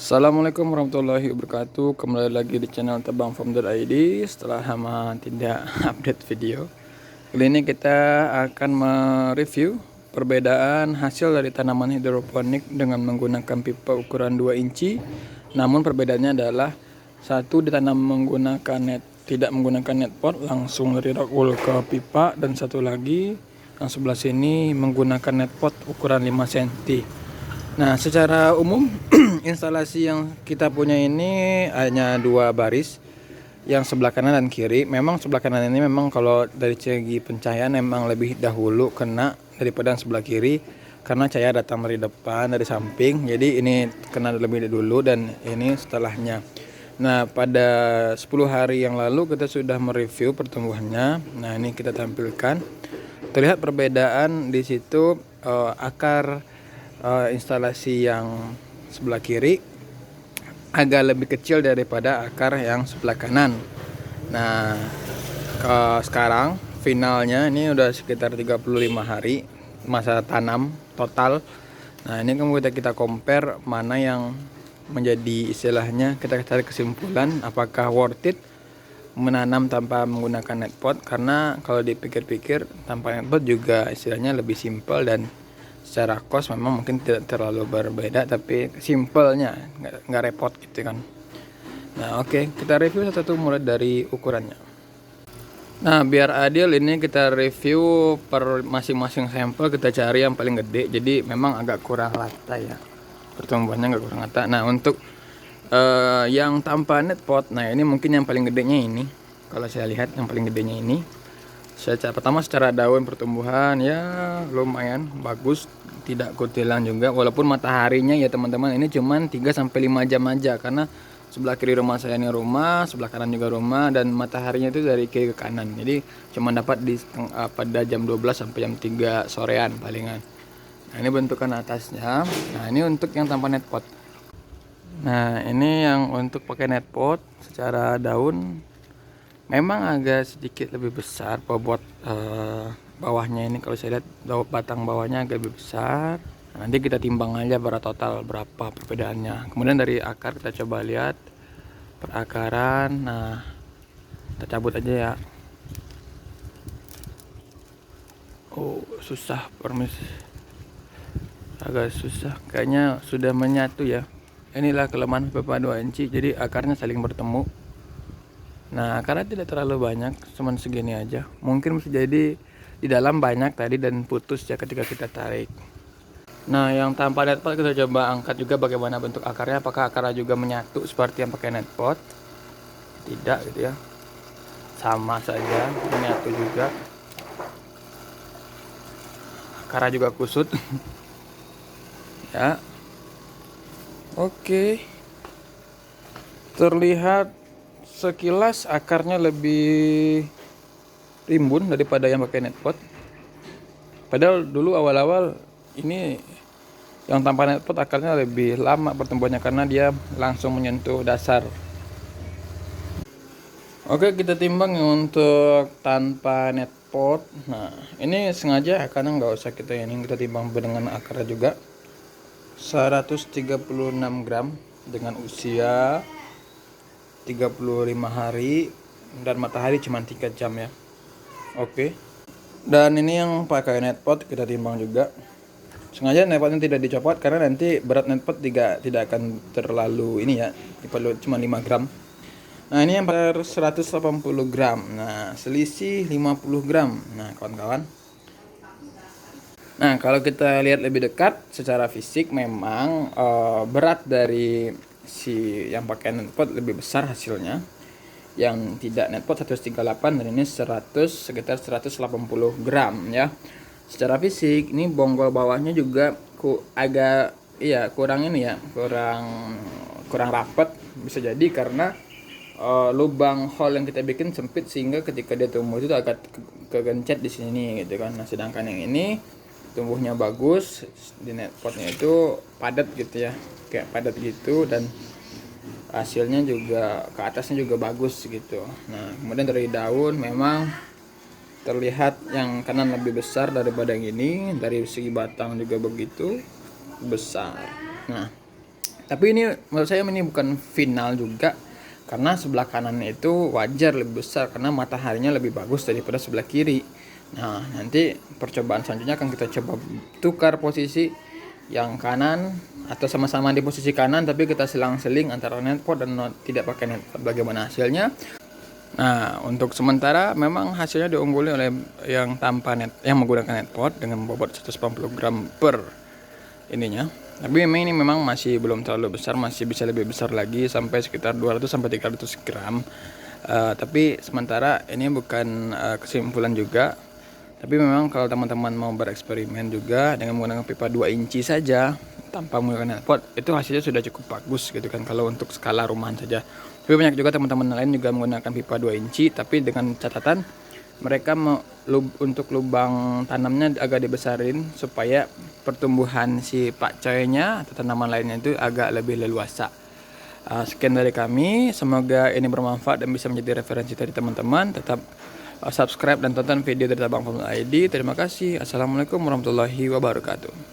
Assalamualaikum warahmatullahi wabarakatuh. Kembali lagi di channel tebangfarm.id. Setelah lama tidak update video, kali ini kita akan mereview perbedaan hasil dari tanaman hidroponik dengan menggunakan pipa ukuran 2 inci. Namun perbedaannya adalah satu ditanam menggunakan tidak menggunakan net pot, langsung dari rock wool ke pipa, dan satu lagi yang sebelah sini menggunakan net pot ukuran 5 cm. Nah, secara umum instalasi yang kita punya ini hanya dua baris, yang sebelah kanan dan kiri. Memang sebelah kanan ini memang kalau dari segi pencahayaan memang lebih dahulu kena daripada yang sebelah kiri, karena cahaya datang dari depan, dari samping. Jadi ini kena lebih dulu dan ini setelahnya. Nah, pada 10 hari yang lalu kita sudah mereview pertumbuhannya. Nah, ini kita tampilkan. Terlihat perbedaan di situ, akar instalasi yang sebelah kiri agak lebih kecil daripada akar yang sebelah kanan. Nah, sekarang finalnya ini udah sekitar 35 hari masa tanam total. Nah, ini kemudian kita compare mana yang menjadi istilahnya, kita cari kesimpulan apakah worth it menanam tanpa menggunakan net pot. Karena kalau dipikir-pikir tanpa net pot juga istilahnya lebih simpel, dan secara cost memang mungkin tidak terlalu berbeda, tapi simpelnya nggak repot gitu kan. Nah, oke, kita review satu-satu mulai dari ukurannya. Nah, biar adil ini kita review per masing-masing sampel, kita cari yang paling gede. Jadi memang agak kurang rata ya, pertumbuhannya agak kurang rata. Nah, untuk yang tanpa net pot, nah ini mungkin yang paling gedenya ini. Kalau saya lihat yang paling gedenya ini, secara daun pertumbuhan ya lumayan bagus, tidak kutilan juga. Walaupun mataharinya ya teman-teman, ini cuman 3-5 jam aja, karena sebelah kiri rumah saya ini rumah, sebelah kanan juga rumah, dan mataharinya itu dari kiri ke kanan. Jadi cuma dapat pada jam 12 sampai jam 3 sorean palingan. Nah, ini bentukan atasnya. Nah, ini untuk yang tanpa net pot. Nah, ini yang untuk pakai net pot. Secara daun memang agak sedikit lebih besar bobot bawahnya ini. Kalau saya lihat batang bawahnya agak lebih besar. Nah, nanti kita timbang aja total berapa perbedaannya. Kemudian dari akar kita coba lihat perakaran. Nah, kita cabut aja ya. Oh, susah, permisi, agak susah, kayaknya sudah menyatu ya. Inilah kelemahan pipa 2 inci, jadi akarnya saling bertemu. Nah, akarnya tidak terlalu banyak, cuman segini aja. Mungkin bisa jadi di dalam banyak tadi dan putus ya ketika kita tarik. Nah, yang tanpa net pot kita coba angkat juga bagaimana bentuk akarnya. Apakah akarnya juga menyatu seperti yang pakai net pot? Tidak gitu ya, sama saja, menyatu juga. Akarnya juga kusut. Ya, oke. Terlihat sekilas akarnya lebih rimbun daripada yang pakai net pot. Padahal dulu awal-awal ini yang tanpa net pot akarnya lebih lama pertumbuhannya, karena dia langsung menyentuh dasar. Oke, kita timbang untuk tanpa net pot. Nah, ini sengaja akarnya nggak usah kita timbang dengan akarnya juga. 136 gram dengan usia 35 hari dan matahari cuma 3 jam ya. Oke. Dan ini yang pakai net pot kita timbang juga. Sengaja net potnya tidak dicopot karena nanti berat net pot tidak akan terlalu ini ya. Perlu cuma 5 gram. Nah, ini yang per 180 gram. Nah, selisih 50 gram. Nah, kawan-kawan. Nah, kalau kita lihat lebih dekat secara fisik memang berat dari si yang pakai net pot lebih besar hasilnya. Yang tidak net pot 138 dan ini sekitar 180 gram ya. Secara fisik ini bonggol bawahnya juga agak kurang ini ya, kurang rapat. Bisa jadi karena lubang hole yang kita bikin sempit sehingga ketika dia tumbuh itu agak kegencet di sini gitu kan. Nah, sedangkan yang ini tumbuhnya bagus, di net potnya itu padat gitu ya, kayak padat gitu, dan hasilnya juga ke atasnya juga bagus gitu. Nah, kemudian dari daun memang terlihat yang kanan lebih besar daripada yang ini, dari segi batang juga begitu besar. Nah, Tapi ini menurut saya ini bukan final juga, karena sebelah kanan itu wajar lebih besar karena mataharinya lebih bagus daripada sebelah kiri. Nah, nanti percobaan selanjutnya akan kita coba tukar posisi yang kanan, atau sama-sama di posisi kanan tapi kita selang-seling antara netpot dan tidak pakai netpot. Bagaimana hasilnya? Nah, untuk sementara memang hasilnya diungguli oleh yang tanpa yang menggunakan netpot dengan bobot 180 gram per ininya. Tapi memang masih belum terlalu besar, masih bisa lebih besar lagi sampai sekitar 200 sampai 300 gram. Tapi sementara ini bukan kesimpulan juga. Tapi memang kalau teman-teman mau bereksperimen juga dengan menggunakan pipa 2 inci saja tanpa menggunakan netpot, itu hasilnya sudah cukup bagus gitu kan kalau untuk skala rumahan saja. Tapi banyak juga teman-teman lain juga menggunakan pipa 2 inci tapi dengan catatan mereka untuk lubang tanamnya agak dibesarin supaya pertumbuhan si pakcoynya atau tanaman lainnya itu agak lebih leluasa. Sekian dari kami, semoga ini bermanfaat dan bisa menjadi referensi dari teman-teman. Tetap subscribe dan tonton video dari Tabang Farm ID. Terima kasih. Assalamualaikum warahmatullahi wabarakatuh.